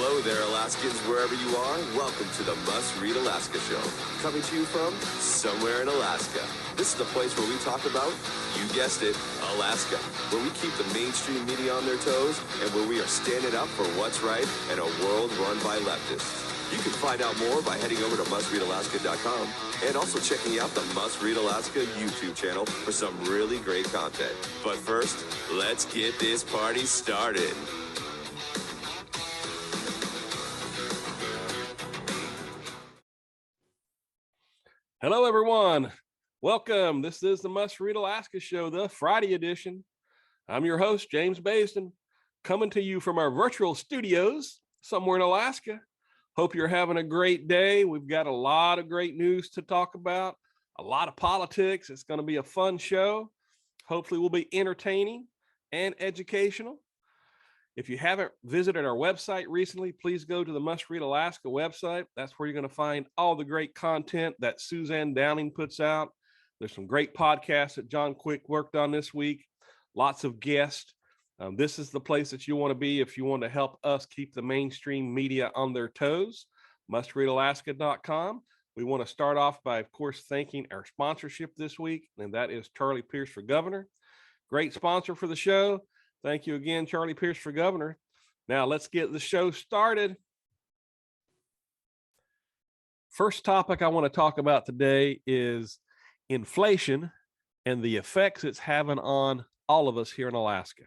Hello there, Alaskans, wherever you are. Welcome to the Must Read Alaska Show. Coming to you from somewhere in Alaska. This is the place where we talk about, you guessed it, Alaska. Where we keep the mainstream media on their toes and where we are standing up for what's right in a world run by leftists. You can find out more by heading over to mustreadalaska.com and also checking out the Must Read Alaska YouTube channel for some really great content. But first, let's get this party started. Hello, everyone. Welcome. This is the Must Read Alaska Show, the Friday edition. I'm your host, James Basden, coming to you from our virtual studios somewhere in Alaska. Hope you're having a great day. We've got a lot of great news to talk about, a lot of politics. It's going to be a fun show. Hopefully, we'll be entertaining and educational. If you haven't visited our website recently, please go to the Must Read Alaska website. That's where you're going to find all the great content that Suzanne Downing puts out. There's some great podcasts that John Quick worked on this week. Lots of guests. This is the place that you want to be if you want to help us keep the mainstream media on their toes. mustreadalaska.com. We want to start off by, of course, thanking our sponsorship this week, and that is Charlie Pierce for Governor. Great sponsor for the show. Thank you again, Charlie Pierce for Governor. Now let's get the show started. First topic I want to talk about today is inflation and the effects it's having on all of us here in Alaska.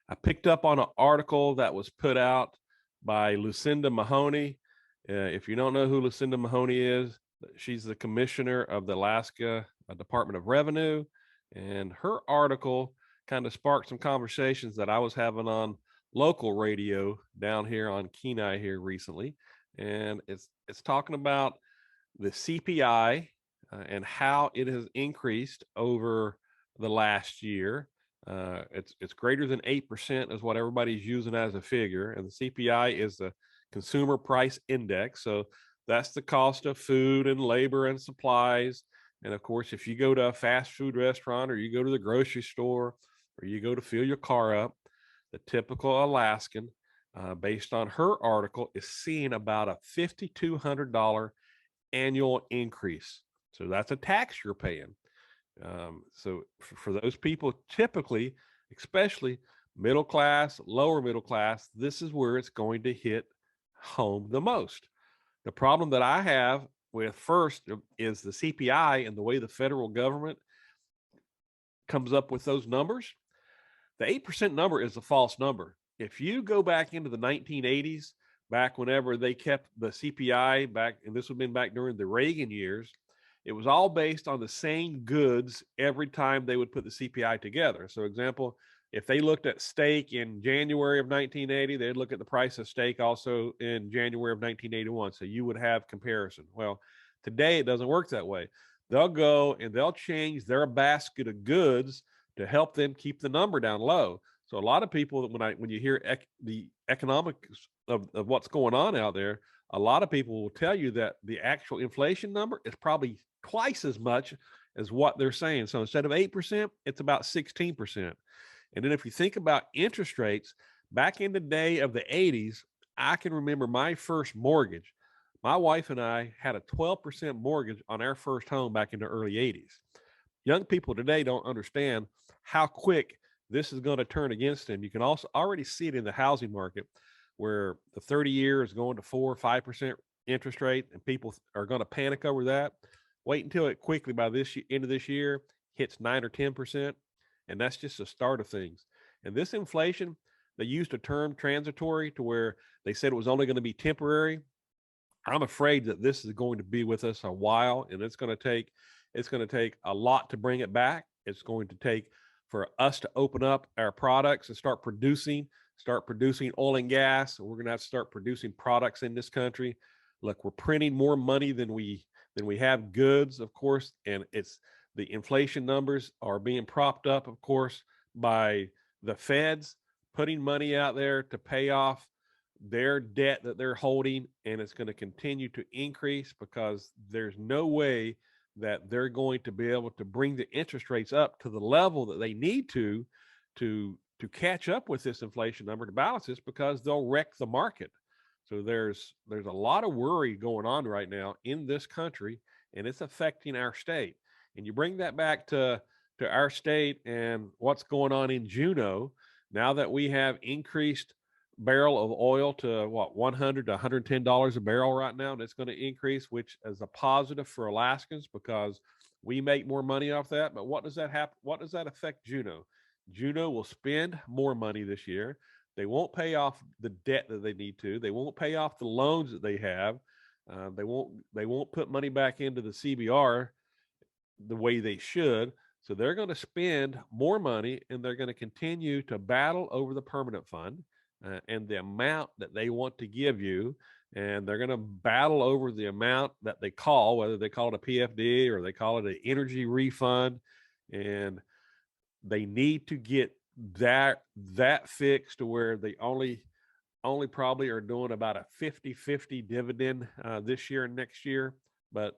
I picked up on an article that was put out by Lucinda Mahoney. If you don't know who Lucinda Mahoney is, she's the commissioner of the Alaska Department of Revenue, and her article kind of sparked some conversations that I was having on local radio down here on Kenai here recently. And it's talking about the CPI and how it has increased over the last year. It's greater than 8% is what everybody's using as a figure. And the CPI is the Consumer Price Index. So that's the cost of food and labor and supplies. And of course, if you go to a fast food restaurant or you go to the grocery store, or you go to fill your car up, the typical Alaskan, based on her article, is seeing about a $5,200 annual increase. So that's a tax you're paying. So for those people, typically, especially middle class, lower middle class, this is where it's going to hit home the most. The problem that I have with first is the CPI and the way the federal government comes up with those numbers. The 8% number is a false number. If you go back into the 1980s, back whenever they kept the CPI back, and this would have been back during the Reagan years, it was all based on the same goods every time they would put the CPI together. So example, if they looked at steak in January of 1980, they'd look at the price of steak also in January of 1981. So you would have comparison. Well, today it doesn't work that way. They'll go and they'll change their basket of goods to help them keep the number down low. So a lot of people, when you hear the economics of what's going on out there, a lot of people will tell you that the actual inflation number is probably twice as much as what they're saying. So instead of 8%, it's about 16%. And then if you think about interest rates, back in the day of the 80s, I can remember my first mortgage. My wife and I had a 12% mortgage on our first home back in the early 80s. Young people today don't understand how quick this is going to turn against them. You can also already see it in the housing market where the 30-year is going to 4 or 5% interest rate, and people are going to panic over that. Wait until it quickly by this end of this year hits 9 or 10%, and that's just the start of things. And this inflation, they used a term transitory to where they said it was only going to be temporary. I'm afraid that this is going to be with us a while, and it's going to take a lot to bring it back. It's going to take for us to open up our products and start producing oil and gas. We're going to have to start producing products in this country. Look, we're printing more money than we have goods, of course, and it's the inflation numbers are being propped up, of course, by the feds putting money out there to pay off their debt that they're holding, and it's going to continue to increase because there's no way that they're going to be able to bring the interest rates up to the level that they need to catch up with this inflation number to balance this, because they'll wreck the market. So there's a lot of worry going on right now in this country, and it's affecting our state. And you bring that back to our state and what's going on in Juneau. Now that we have increased barrel of oil to what, $100 to $110 a barrel right now, and it's going to increase, which is a positive for Alaskans because we make more money off that. But what does that happen? What does that affect Juneau? Juneau will spend more money this year. They won't pay off the debt that they need to. They won't pay off the loans that they have. They won't put money back into the CBR the way they should. So they're going to spend more money, and they're going to continue to battle over the permanent fund and the amount that they want to give you. And they're going to battle over the amount that they call, whether they call it a PFD or they call it an energy refund. And they need to get that fixed to where they only probably are doing about a 50-50 dividend this year and next year. But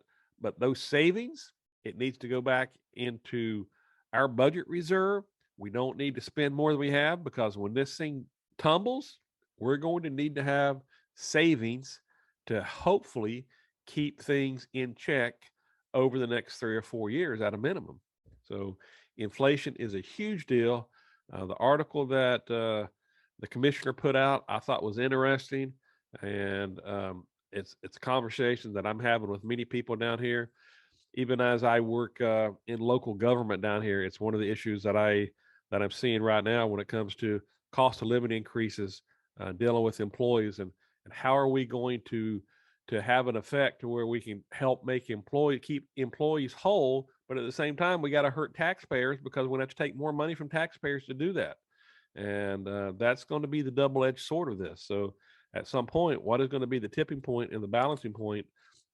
those savings, it needs to go back into our budget reserve. We don't need to spend more than we have, because when this thing tumbles, we're going to need to have savings to hopefully keep things in check over the next 3 or 4 years at a minimum. So inflation is a huge deal. The article that the commissioner put out, I thought was interesting, and it's a conversation that I'm having with many people down here. Even as I work in local government down here, it's one of the issues that I'm seeing right now when it comes to cost of living increases, dealing with employees, and how are we going to have an effect to where we can help keep employees whole, but at the same time we got to hurt taxpayers because we have to take more money from taxpayers to do that. And that's going to be the double-edged sword of this. So at some point, what is going to be the tipping point and the balancing point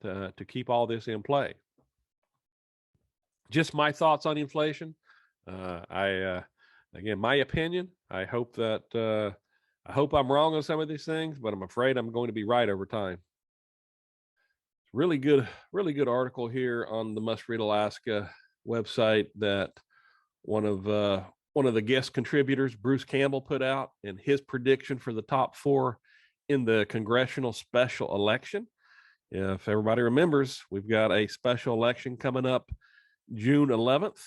to keep all this in play? Just my thoughts on inflation. Again, my opinion. I hope I'm wrong on some of these things, but I'm afraid I'm going to be right over time. Really good article here on the Must Read Alaska website that one of the guest contributors, Bruce Campbell, put out, and his prediction for the top 4 in the congressional special election. If everybody remembers, we've got a special election coming up June 11th.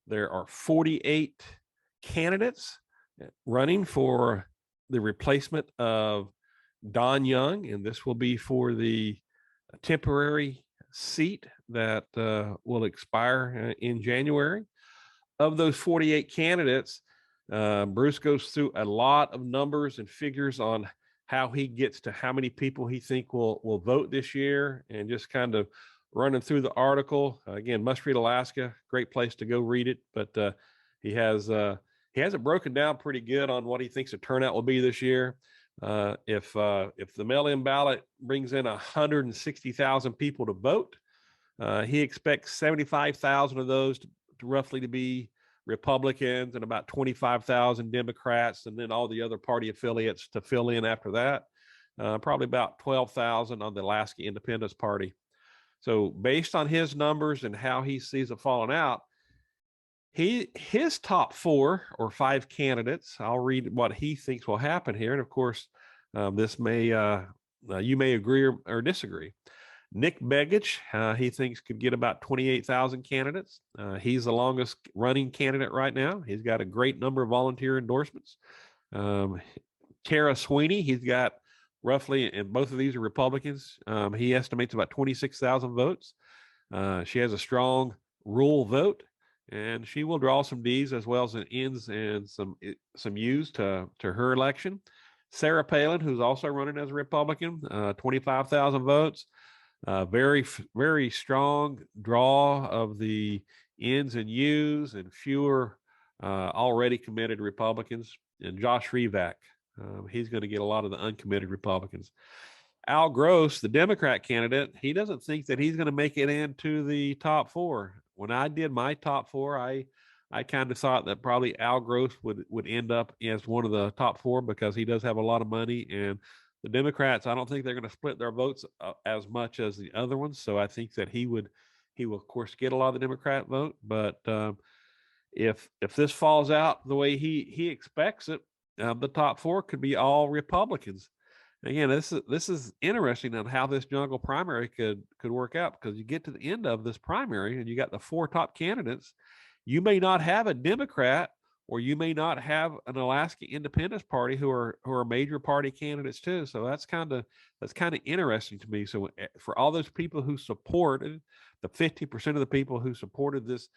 There are 48 candidates running for the replacement of Don Young, and this will be for the temporary seat that will expire in January. Of those 48 candidates, Bruce goes through a lot of numbers and figures on how he gets to how many people he think will vote this year, and just kind of running through the article. Again, Must Read Alaska, great place to go read it. But he has it broken down pretty good on what he thinks the turnout will be this year. If the mail-in ballot brings in 160,000 people to vote, he expects 75,000 of those to roughly to be Republicans, and about 25,000 Democrats, and then all the other party affiliates to fill in after that. Probably about 12,000 on the Alaska Independence Party. So based on his numbers and how he sees it falling out, his top 4 or 5 candidates, I'll read what he thinks will happen here. And of course, this may you may agree or disagree. Nick Begich, he thinks could get about 28,000 candidates. He's the longest running candidate right now. He's got a great number of volunteer endorsements. Tara Sweeney, he's got roughly, and both of these are Republicans. He estimates about 26,000 votes. She has a strong rural vote, and she will draw some D's as well as an N's and some U's to her election. Sarah Palin, who's also running as a Republican, 25,000 votes. Very, very strong draw of the N's and U's, and fewer already committed Republicans. And Josh Revak, he's going to get a lot of the uncommitted Republicans. Al Gross, the Democrat candidate, he doesn't think that he's going to make it into the top 4. When I did my top 4, I kind of thought that probably Al Gross would end up as one of the top 4, because he does have a lot of money, and the Democrats, I don't think they're going to split their votes as much as the other ones. So I think that he will of course get a lot of the Democrat vote. But if this falls out the way he expects it, the top 4 could be all Republicans. Again, this is interesting on how this jungle primary could work out, because you get to the end of this primary and you got the four top candidates. You may not have a Democrat, or you may not have an Alaska Independence Party who are major party candidates too. So that's kind of interesting to me. So for all those people who supported, the 50% of the people who supported this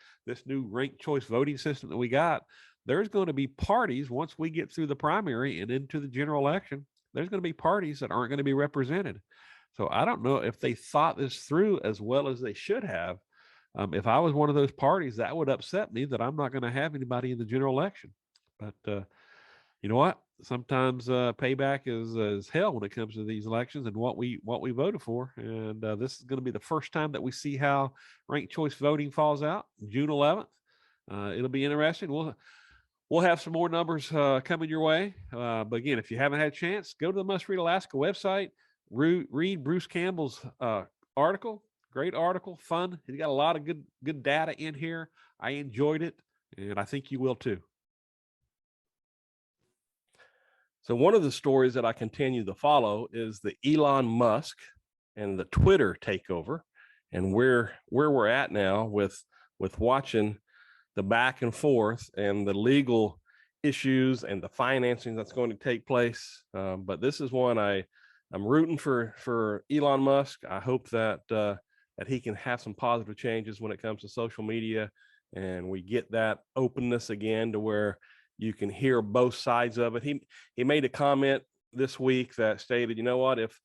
new ranked choice voting system that we got, there's going to be parties once we get through the primary and into the general election. There's going to be parties that aren't going to be represented. So I don't know if they thought this through as well as they should have. If I was one of those parties, that would upset me that I'm not going to have anybody in the general election. But you know what? Sometimes payback is hell when it comes to these elections and what we voted for. And this is going to be the first time that we see how ranked choice voting falls out, June 11th. It'll be interesting. We'll have some more numbers coming your way. But again, if you haven't had a chance, go to the Must Read Alaska website, read Bruce Campbell's article. Great article, fun. He's got a lot of good data in here. I enjoyed it, and I think you will too. So one of the stories that I continue to follow is the Elon Musk and the Twitter takeover, and where we're at now with watching the back and forth and the legal issues and the financing that's going to take place. But this is one I'm rooting for Elon Musk. I hope that he can have some positive changes when it comes to social media, and we get that openness again to where you can hear both sides of it. He made a comment this week that stated, you know what, if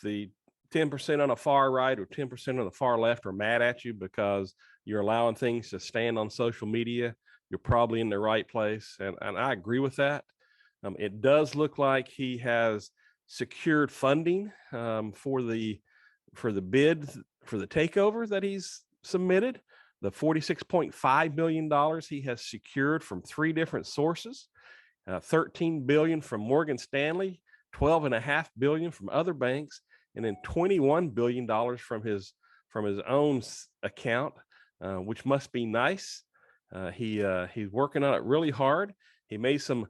the 10% on the far right or 10% on the far left are mad at you because you're allowing things to stand on social media, you're probably in the right place. And I agree with that. It does look like he has secured funding for the bid for the takeover that he's submitted. The $46.5 billion he has secured from three different sources, $13 billion from Morgan Stanley, $12.5 billion from other banks, and then $21 billion from his own account, which must be nice. He's working on it really hard. He made some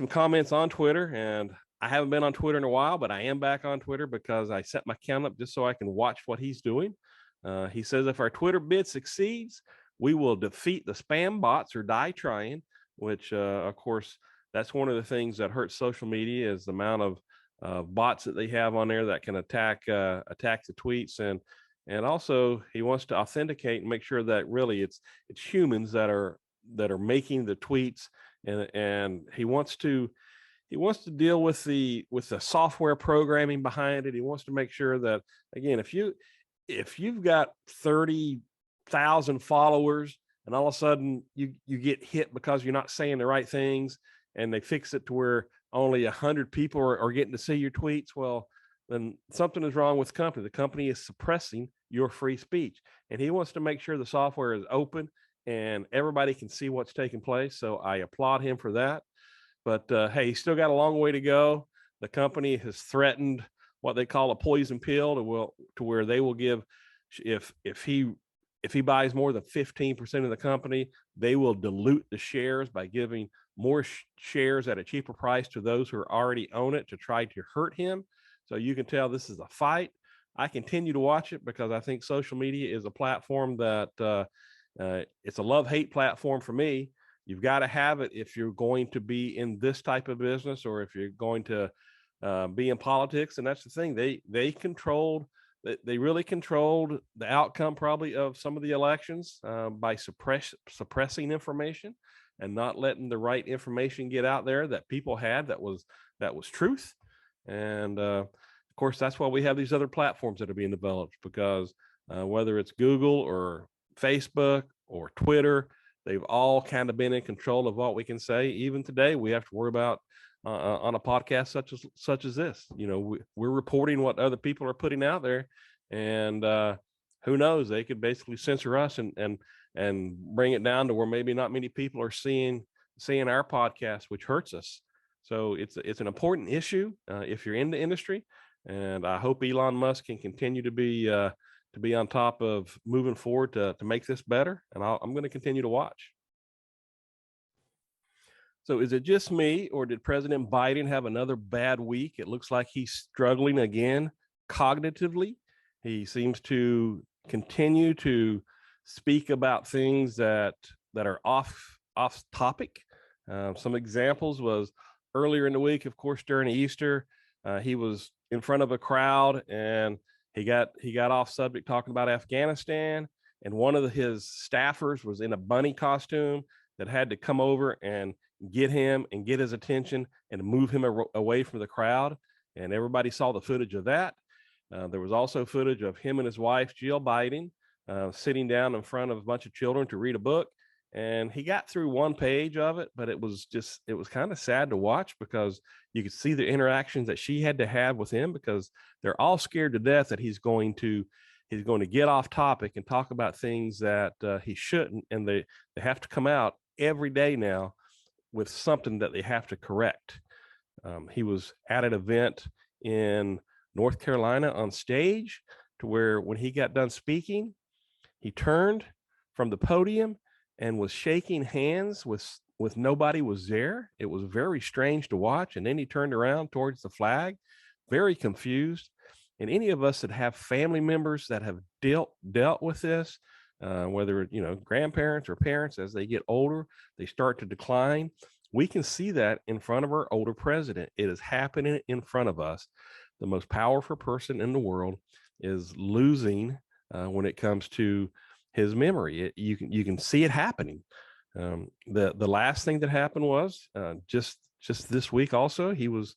comments on Twitter, and I haven't been on Twitter in a while, but I am back on Twitter because I set my account up just so I can watch what he's doing. He says if our Twitter bid succeeds, we will defeat the spam bots or die trying, which of course, that's one of the things that hurts social media is the amount of bots that they have on there that can attack the tweets. And also he wants to authenticate and make sure that really it's humans that are making the tweets, and he wants to deal with the software programming behind it. He wants to make sure that, again, if you've got 30,000 followers and all of a sudden you get hit because you're not saying the right things, and they fix it to where only 100 people are getting to see your tweets, well, then something is wrong with the company. The company is suppressing your free speech, and he wants to make sure the software is open and everybody can see what's taking place. So I applaud him for that. But hey, he's still got a long way to go. The company has threatened what they call a poison pill to where they will give, if he buys more than 15% of the company, they will dilute the shares by giving more shares at a cheaper price to those who already own it to try to hurt him. So you can tell this is a fight. I continue to watch it because I think social media is a platform that it's a love-hate platform for me. You've got to have it if you're going to be in this type of business, or if you're going to be in politics. And that's the thing. They really controlled the outcome probably of some of the elections by suppressing information and not letting the right information get out there that people had that was truth. And of course, that's why we have these other platforms that are being developed, because whether it's Google or Facebook or Twitter, they've all kind of been in control of what we can say. Even today, we have to worry about on a podcast such as this. You know, we're reporting what other people are putting out there, and who knows? They could basically censor us and bring it down to where maybe not many people are seeing our podcast, which hurts us. So it's an important issue if you're in the industry, and I hope Elon Musk can continue to be on top of moving forward to make this better. And I'm going to continue to watch. So is it just me, or did President Biden have another bad week? It looks like he's struggling again cognitively. He seems to continue to speak about things that are off topic. Some examples was earlier in the week, of course, during Easter, he was in front of a crowd and he got off subject talking about Afghanistan, and one of his staffers was in a bunny costume that had to come over and get him and get his attention and move him away from the crowd. And everybody saw the footage of that. There was also footage of him and his wife, Jill Biden, sitting down in front of a bunch of children to read a book. And he got through one page of it, but it was kind of sad to watch because you could see the interactions that she had to have with him, because they're all scared to death that he's going to get off topic and talk about things that he shouldn't. And they have to come out every day now with something that they have to correct. He was at an event in North Carolina on stage, to where when he got done speaking, he turned from the podium and was shaking hands with nobody was there. It was very strange to watch. And then he turned around towards the flag, very confused. And any of us that have family members that have dealt with this, whether grandparents or parents, as they get older, they start to decline. We can see that in front of our older president. It is happening in front of us. The most powerful person in the world is losing when it comes to his memory. You can see it happening. The last thing that happened was just this week. Also, he was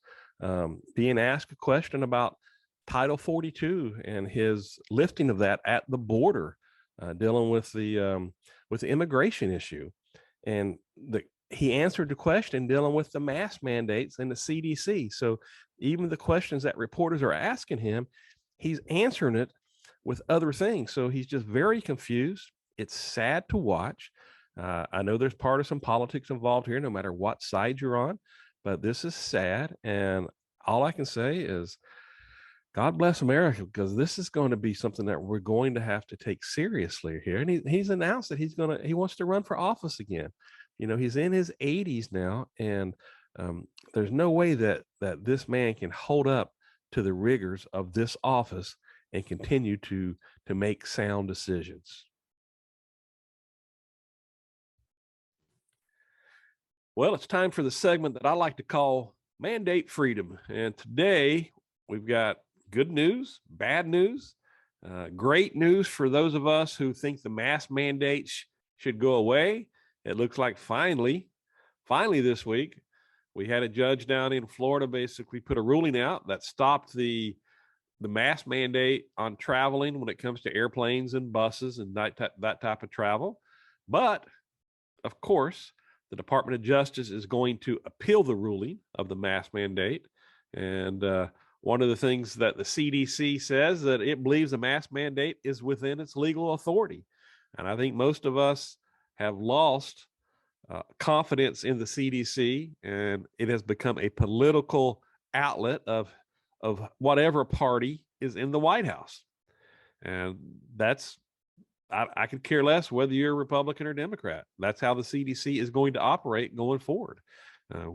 being asked a question about Title 42 and his lifting of that at the border, dealing with the immigration issue, and he answered the question dealing with the mask mandates and the CDC. So even the questions that reporters are asking him, he's answering it with other things. So he's just very confused. It's sad to watch. I know there's partisan politics involved here, no matter what side you're on, but this is sad. And all I can say is, God bless America, because this is going to be something that we're going to have to take seriously here. And he's announced that he wants to run for office again. He's in his 80s now, and there's no way that this man can hold up to the rigors of this office and continue to make sound decisions. Well, it's time for the segment that I like to call Mandate Freedom. And today we've got good news, bad news, great news for those of us who think the mask mandates should go away. It looks like finally this week, we had a judge down in Florida basically put a ruling out that stopped the mask mandate on traveling when it comes to airplanes and buses and that type of travel. But of course, the Department of Justice is going to appeal the ruling of the mask mandate. And one of the things that the CDC says, that it believes the mask mandate is within its legal authority. And I think most of us have lost confidence in the CDC, and it has become a political outlet of whatever party is in the White House. And I could care less whether you're a Republican or Democrat. That's how the CDC is going to operate going forward.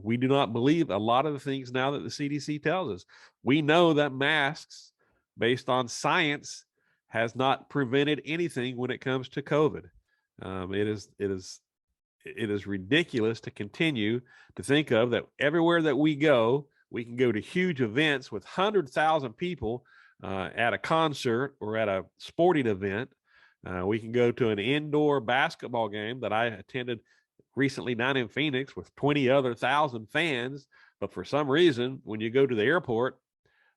We do not believe a lot of the things now that the CDC tells us. We know that masks, based on science, has not prevented anything when it comes to COVID. It is ridiculous to continue to think of that everywhere that we go, we can go to huge events with 100,000 people at a concert or at a sporting event. We can go to an indoor basketball game that I attended recently down in Phoenix with 20,000 fans. But for some reason, when you go to the airport,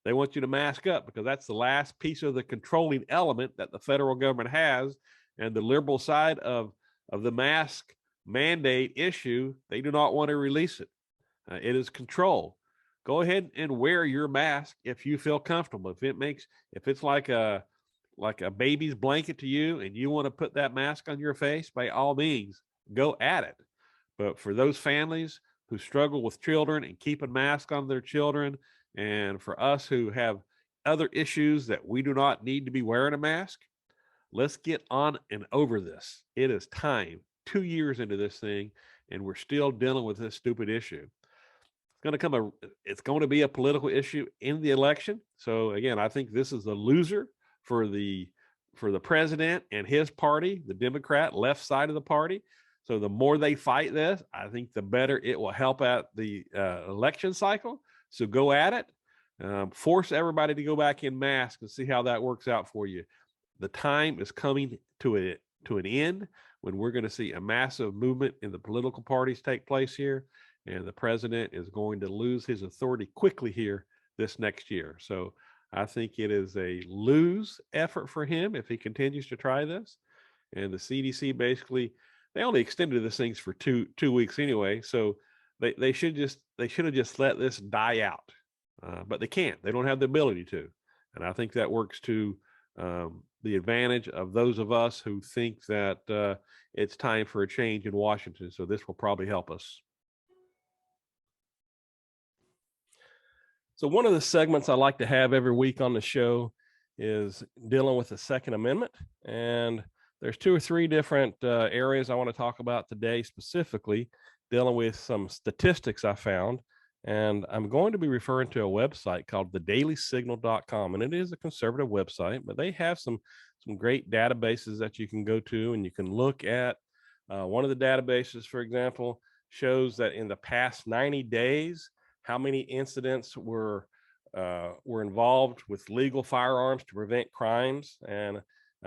they want you to mask up, because that's the last piece of the controlling element that the federal government has. And the liberal side of the mask mandate issue, they do not want to release it. It is control. Go ahead and wear your mask if you feel comfortable. If it's like a baby's blanket to you and you want to put that mask on your face, by all means, go at it. But for those families who struggle with children and keeping masks on their children, and for us who have other issues that we do not need to be wearing a mask, let's get on and over this. It is time. 2 years into this thing, and we're still dealing with this stupid issue. It's going to be a political issue in the election. So again, I think this is a loser for the president and his party, the Democrat left side of the party. So the more they fight this, I think the better it will help out the election cycle. So go at it. Force everybody to go back in masks and see how that works out for you. The time is coming to an end when we're going to see a massive movement in the political parties take place here, and the president is going to lose his authority quickly here this next year. So I think it is a lose effort for him if he continues to try this. And the CDC basically, they only extended this things for two weeks anyway, so they should have just let this die out. But they can't. They don't have the ability to. And I think that works to the advantage of those of us who think that it's time for a change in Washington. So this will probably help us. So one of the segments I like to have every week on the show is dealing with the Second Amendment. And there's 2 or 3 different areas I want to talk about today, specifically dealing with some statistics I found. And I'm going to be referring to a website called thedailysignal.com. And it is a conservative website, but they have some great databases that you can go to, and you can look at. One of the databases, for example, shows that in the past 90 days, how many incidents were involved with legal firearms to prevent crimes. And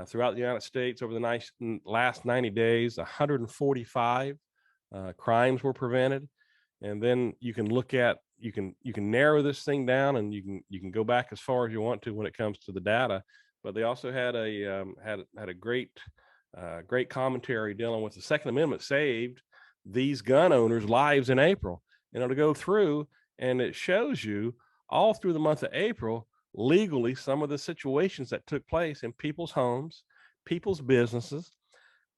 throughout the United States, over the last 90 days, 145 crimes were prevented. And then you can look at, you can narrow this thing down, and you can go back as far as you want to when it comes to the data. But they also had a great commentary dealing with the Second Amendment saved these gun owners' lives in April. And it'll go through, and it shows you all through the month of April, legally, some of the situations that took place in people's homes, people's businesses,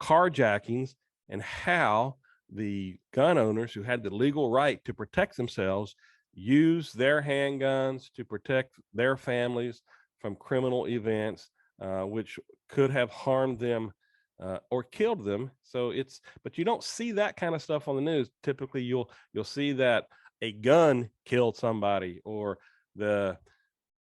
carjackings, and how the gun owners who had the legal right to protect themselves use their handguns to protect their families from criminal events, which could have harmed them or killed them. But you don't see that kind of stuff on the news. Typically, you'll see that a gun killed somebody, or they'll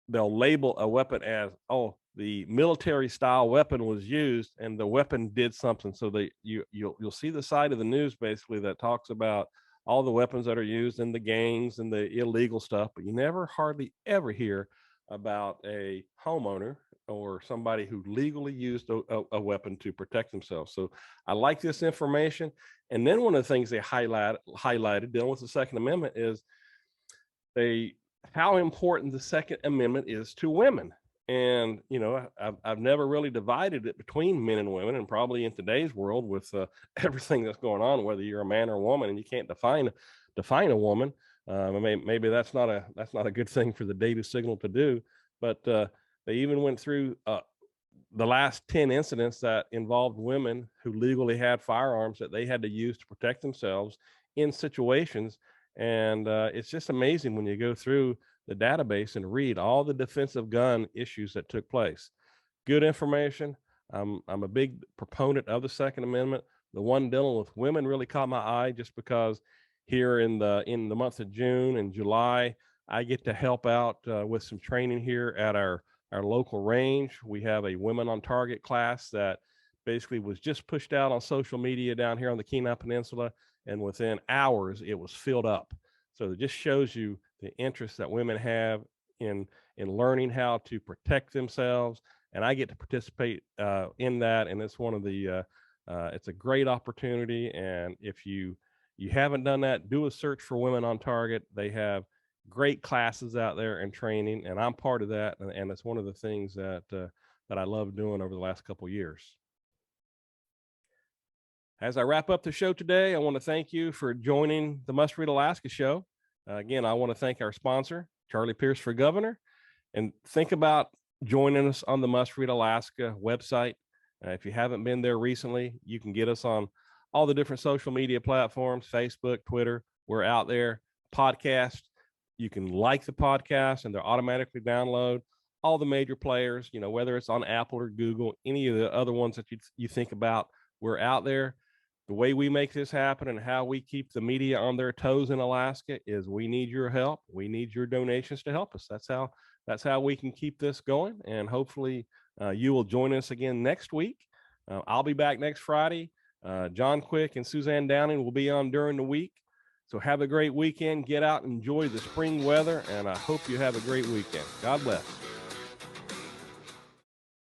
label a weapon as, oh, the military style weapon was used and the weapon did something. So you'll see the side of the news basically that talks about all the weapons that are used in the gangs and the illegal stuff, but you never hardly ever hear about a homeowner or somebody who legally used a weapon to protect themselves. So I like this information. And then one of the things they highlighted dealing with the Second Amendment is how important the Second Amendment is to women. And, I've never really divided it between men and women, and probably in today's world with everything that's going on, whether you're a man or a woman, and you can't define a woman. Maybe that's not a good thing for the Daily Signal to do, but they even went through the last 10 incidents that involved women who legally had firearms that they had to use to protect themselves in situations. And it's just amazing when you go through the database and read all the defensive gun issues that took place. Good information. I'm a big proponent of the Second Amendment. The one dealing with women really caught my eye, just because here in the month of June and July, I get to help out with some training here at our local range. We have a Women on Target class that basically was just pushed out on social media down here on the Kenai Peninsula, and within hours it was filled up. So it just shows you the interest that women have in learning how to protect themselves, and I get to participate in that. And it's one of the it's a great opportunity. And if you haven't done that, do a search for Women on Target. They have great classes out there and training, and I'm part of that. And it's one of the things that I love doing over the last couple of years. As I wrap up the show today, I want to thank you for joining the Must Read Alaska show. Again, I want to thank our sponsor, Charlie Pierce for Governor, and think about joining us on the Must Read Alaska website. If you haven't been there recently, you can get us on all the different social media platforms, Facebook, Twitter. We're out there. Podcast. You can like the podcast and they'll automatically download. All the major players, whether it's on Apple or Google, any of the other ones that you think about, we're out there. the way we make this happen and how we keep the media on their toes in Alaska is we need your help. We need your donations to help us. That's how we can keep this going. And hopefully you will join us again next week. I'll be back next Friday. John Quick and Suzanne Downing will be on during the week. So have a great weekend. Get out and enjoy the spring weather. And I hope you have a great weekend. God bless.